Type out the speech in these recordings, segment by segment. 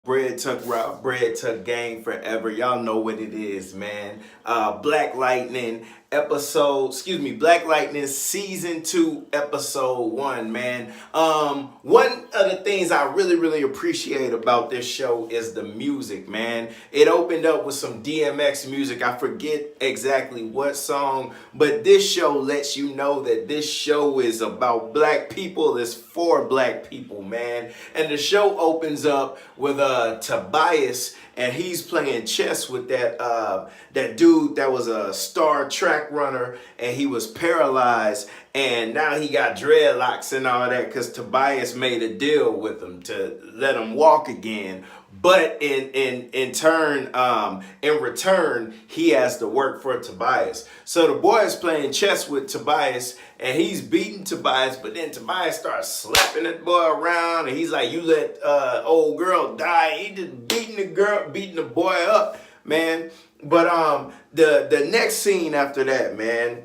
Bread Tuck Route, Bread Tuck Gang forever. Y'all know what it is, man. Black Lightning Black Lightning Season 2, Episode 1, man. One of the things I really appreciate about this show is the music, man. It opened up with some DMX music. I forget exactly what song, but this show lets you know that this show is about black people. It's for black people, man. And the show opens up with Tobias, and he's playing chess with that dude that was a star track runner, and he was paralyzed, and now he got dreadlocks and all that because Tobias made a deal with him to let him walk again. But in return, he has to work for Tobias. So the boy is playing chess with Tobias, and he's beating Tobias, but then Tobias starts slapping that boy around, and he's like, "You let old girl die." He just beating the boy up, man. But the next scene after that, man,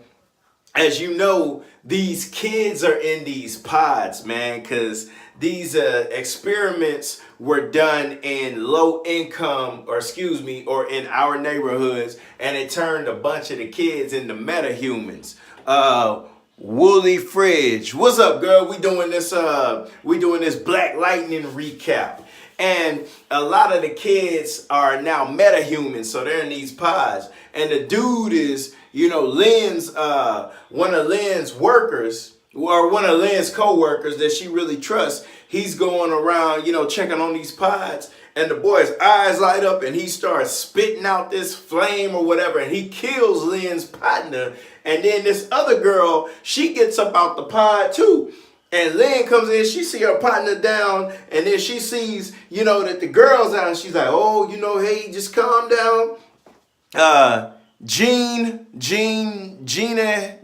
as you know, these kids are in these pods, man, because these experiments were done in low income, or in our neighborhoods, and it turned a bunch of the kids into metahumans. Woolly Fridge, what's up, girl? We doing this Black Lightning recap. And a lot of the kids are now metahumans, so they're in these pods. And the dude is, Lynn's, one of Lynn's workers, or one of Lynn's co-workers that she really trusts. He's going around, checking on these pods. And the boy's eyes light up, and he starts spitting out this flame or whatever, and he kills Lynn's partner. And then this other girl, she gets up out the pod too. And Lynn comes in, she see her partner down, and then she sees, that the girl's out, and she's like, "Oh, hey, just calm down." Gina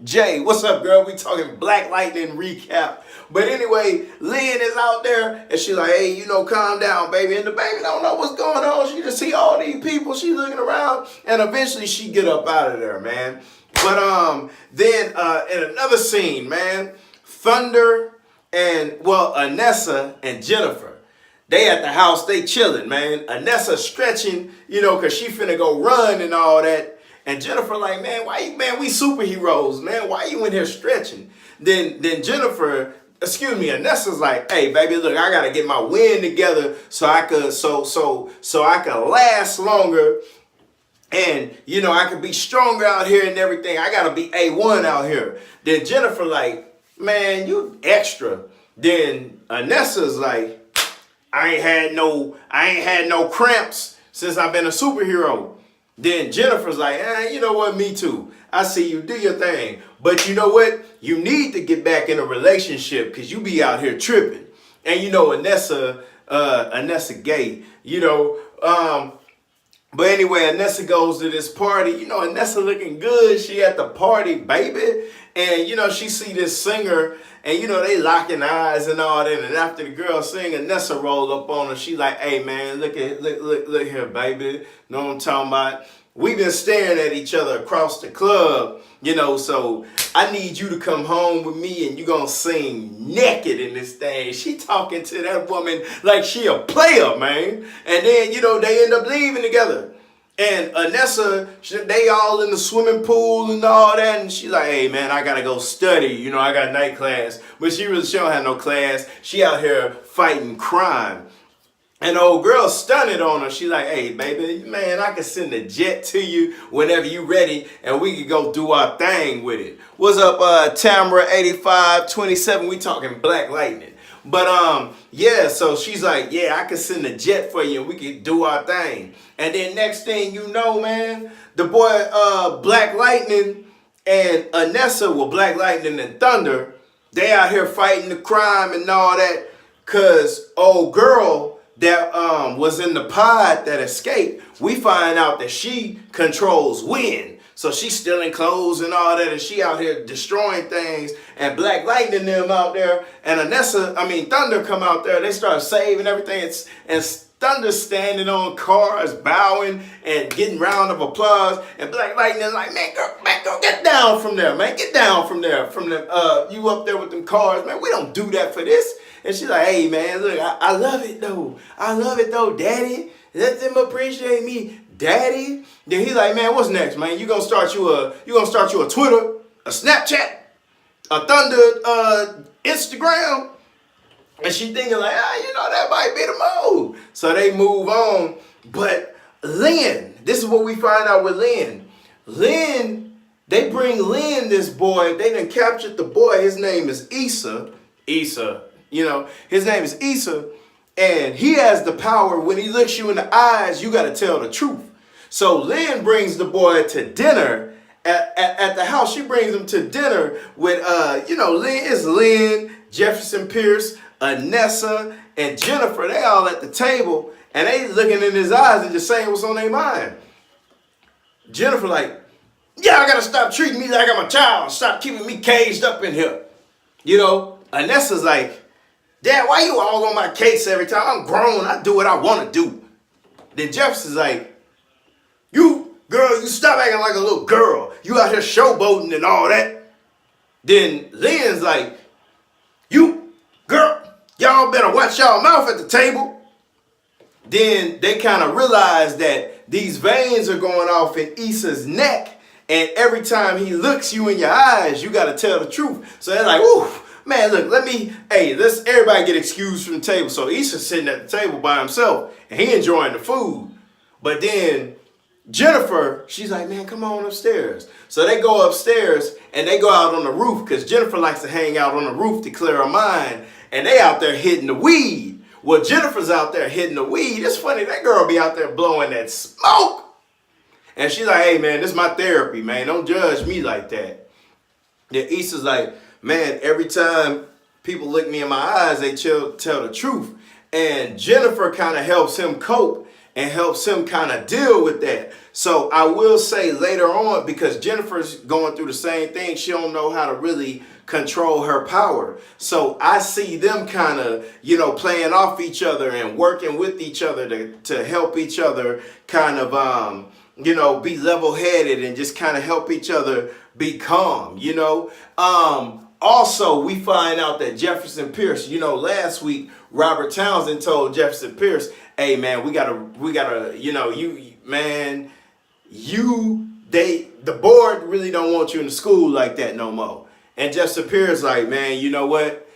J, what's up, girl? We talking Black Lightning recap. But anyway, Lynn is out there, and she's like, "Hey, calm down, baby." And the baby don't know what's going on. She just see all these people. She's looking around, and eventually she get up out of there, man. But then in another scene, man, Thunder and Anessa and Jennifer, they at the house, they chilling, man. Anessa stretching, cause she finna go run and all that. And Jennifer like, "Man, we superheroes, man. Why you in here stretching?" Then Anessa's like, "Hey, baby, look, I gotta get my wind together so I could last longer. And, I could be stronger out here and everything. I gotta be A1 out here." Then Jennifer like, "Man, you extra." Then Anessa's like, I ain't had no cramps since I've been a superhero." Then Jennifer's like, "You know what, me too. I see you, do your thing. But you know what? You need to get back in a relationship because you be out here tripping." And Anessa gay, But anyway, Anessa goes to this party. Anessa looking good. She at the party, baby. And, she see this singer, and, they locking eyes and all that. And after the girl sing, Anessa roll up on her. She like, "Hey, man, look here, baby. Know what I'm talking about? We been staring at each other across the club, so I need you to come home with me, and you gonna sing naked in this thing." She talking to that woman like she a player, man. And then, they end up leaving together. And Anessa, they all in the swimming pool and all that. And she like, "Hey, man, I got to go study. I got night class." But she don't have no class. She out here fighting crime. And the old girl stunned on her. She like, "Hey, baby, man, I can send a jet to you whenever you ready, and we can go do our thing with it." What's up, Tamara 8527? We talking Black Lightning. But so she's like, "Yeah, I can send a jet for you, and we can do our thing." And then next thing you know, man, the boy Black Lightning and Anessa, Black Lightning and Thunder, they out here fighting the crime and all that, cause old girl that was in the pod that escaped, we find out that she controls wind. So she's stealing clothes and all that, and she out here destroying things, and Black Lightning them out there, and Thunder come out there, they start saving everything, and Thunder standing on cars, bowing, and getting round of applause, and Black Lightning like, man, girl, get down from there, man, get down from there, you up there with them cars, man, we don't do that for this. And she's like, hey man, look, I love it though. I love it though, daddy. Let them appreciate me, daddy. Then he's like, man, what's next, man? You gonna start you a Twitter, a Snapchat, a Thunder Instagram? And she thinking like, that might be the move. So they move on. But Lynn, this is what we find out with Lynn. They bring Lynn, this boy. They done captured the boy. His name is Issa. His name is Issa. And he has the power. When he looks you in the eyes, you got to tell the truth. So Lynn brings the boy to dinner at the house. She brings him to dinner with, Lynn, Jefferson Pierce, Anessa, and Jennifer. They all at the table. And they looking in his eyes and just saying what's on their mind. Jennifer like, yeah, I got to stop treating me like I'm a child. Stop keeping me caged up in here. Anessa's like, Dad, why you all on my case every time? I'm grown. I do what I want to do. Then Jefferson's like, you stop acting like a little girl. You out here showboating and all that. Then Lynn's like, you, girl, y'all better watch y'all mouth at the table. Then they kind of realize that these veins are going off in Issa's neck. And every time he looks you in your eyes, you got to tell the truth. So they're like, ooh, man, look, let's everybody get excused from the table. So Issa's sitting at the table by himself and he enjoying the food. But then Jennifer, she's like, man, come on upstairs. So they go upstairs and they go out on the roof because Jennifer likes to hang out on the roof to clear her mind. And they out there hitting the weed. Well, Jennifer's out there hitting the weed. It's funny, that girl be out there blowing that smoke. And she's like, hey, man, this is my therapy, man. Don't judge me like that. Then Issa's like, man, every time people look me in my eyes, they tell the truth. And Jennifer kind of helps him cope and helps him kind of deal with that. So I will say later on, because Jennifer's going through the same thing, she don't know how to really control her power. So I see them kind of, playing off each other and working with each other to help each other kind of, be level-headed and just kind of help each other be calm, Also, we find out that Jefferson Pierce, last week, Robert Townsend told Jefferson Pierce, hey, man, we gotta, the board really don't want you in the school like that no more. And Jefferson Pierce like, man, you know what?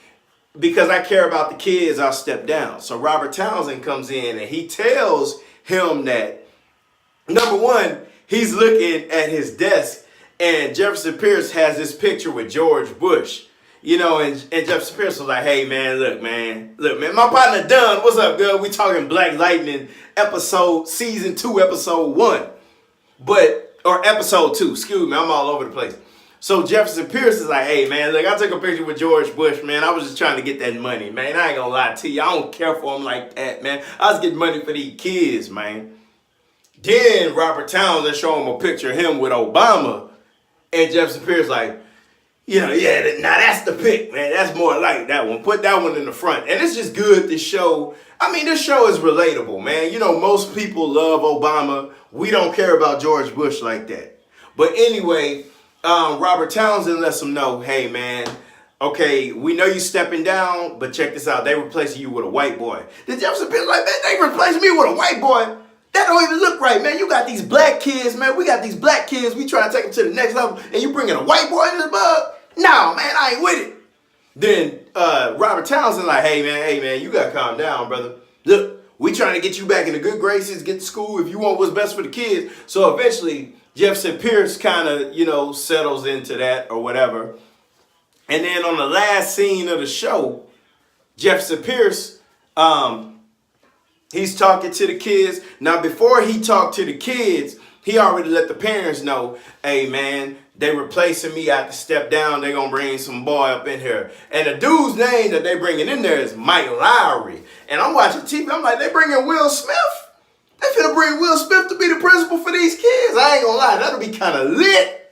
Because I care about the kids, I'll step down. So Robert Townsend comes in and he tells him that, number one, he's looking at his desk and Jefferson Pierce has this picture with George Bush. And Jefferson Pierce was like, hey, man, look, man, my partner Dunn, what's up, girl? We talking Black Lightning season 2, episode 1. Or episode 2, excuse me, I'm all over the place. So Jefferson Pierce is like, hey, man, look, I took a picture with George Bush, man. I was just trying to get that money, man. I ain't gonna lie to you. I don't care for him like that, man. I was getting money for these kids, man. Then Robert Townsend show him a picture of him with Obama. And Jefferson Pierce like, now that's the pick, man. That's more like that one. Put that one in the front. And it's just good to show. This show is relatable, man. Most people love Obama. We don't care about George Bush like that. But anyway, Robert Townsend lets them know, hey, man, okay, we know you stepping down, but check this out. They replacing you with a white boy. Then Jefferson Pierce like, man, they replacing me with a white boy? That don't even look right, man. You got these black kids, man. We got these black kids. We trying to take them to the next level, and you bringing a white boy in this bug? No, man, I ain't with it. Then Robert Townsend like, hey, man, you got to calm down, brother. Look, we trying to get you back in the good graces, get to school if you want what's best for the kids. So eventually, Jefferson Pierce kind of, settles into that or whatever. And then on the last scene of the show, Jefferson Pierce, he's talking to the kids. Now, before he talked to the kids, he already let the parents know, hey, man, they replacing me. I have to step down. They're going to bring some boy up in here. And the dude's name that they bringing in there is Mike Lowry. And I'm watching TV. I'm like, they bringing Will Smith? They finna bring Will Smith to be the principal for these kids. I ain't gonna lie, that'll be kind of lit.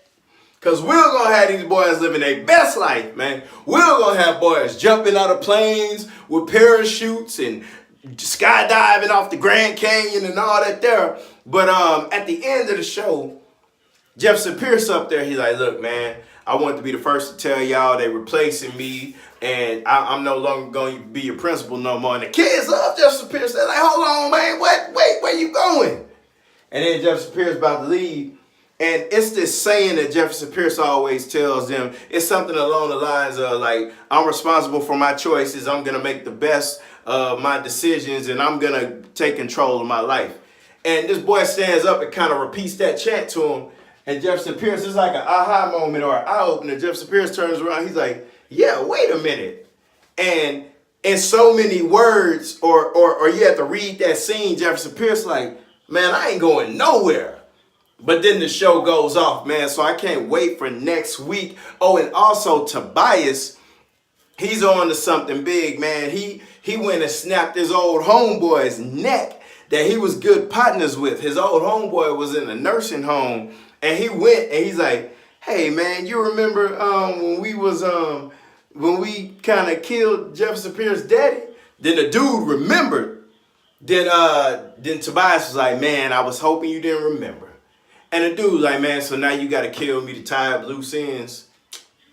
Because Will gonna have these boys living their best life, man. Will gonna have boys jumping out of planes with parachutes and skydiving off the Grand Canyon and all that there. But at the end of the show, Jefferson Pierce up there, he's like, look, man, I want to be the first to tell y'all they replacing me, and I'm no longer going to be your principal no more. And the kids love Jefferson Pierce. They're like, hold on, man, what? Wait, where you going? And then Jefferson Pierce about to leave. And it's this saying that Jefferson Pierce always tells them. It's something along the lines of like, I'm responsible for my choices. I'm going to make the best of my decisions, and I'm going to take control of my life. And this boy stands up and kind of repeats that chant to him. And Jefferson Pierce is like an aha moment or an eye opener. Jefferson Pierce turns around. He's like, yeah, wait a minute. And in so many words, or you have to read that scene, Jefferson Pierce like, man, I ain't going nowhere. But then the show goes off, man. So I can't wait for next week. Oh, and also Tobias, he's on to something big, man. He went and snapped his old homeboy's neck that he was good partners with. His old homeboy was in a nursing home, and he went and he's like, hey, man, you remember when we kind of killed Jefferson Pierce's daddy? Then the dude remembered. Then Tobias was like, man, I was hoping you didn't remember. And the dude like, man, so now you got to kill me to tie up loose ends?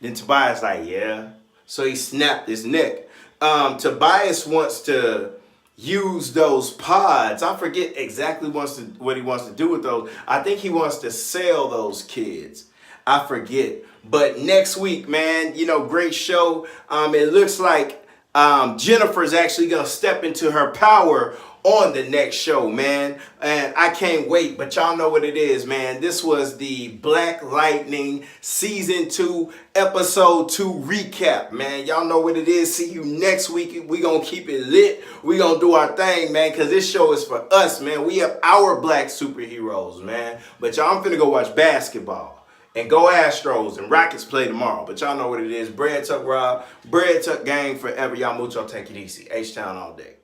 Then Tobias like, yeah. So he snapped his neck. Tobias wants to use those pods. I forget exactly what he wants to do with those. I think he wants to sell those kids. I forget. But next week, man, great show. It looks like Jennifer's actually going to step into her power on the next show, man. And I can't wait, but y'all know what it is, man. This was the Black Lightning Season 2, Episode 2 recap, man. Y'all know what it is. See you next week. We gonna keep it lit. We gonna do our thing, man, because this show is for us, man. We have our black superheroes, man. But y'all, I'm finna go watch basketball. And go Astros, and Rockets play tomorrow. But y'all know what it is. Bread Tuck Rob, Bread Tuck Gang forever. Y'all mucho, take it easy. H-Town all day.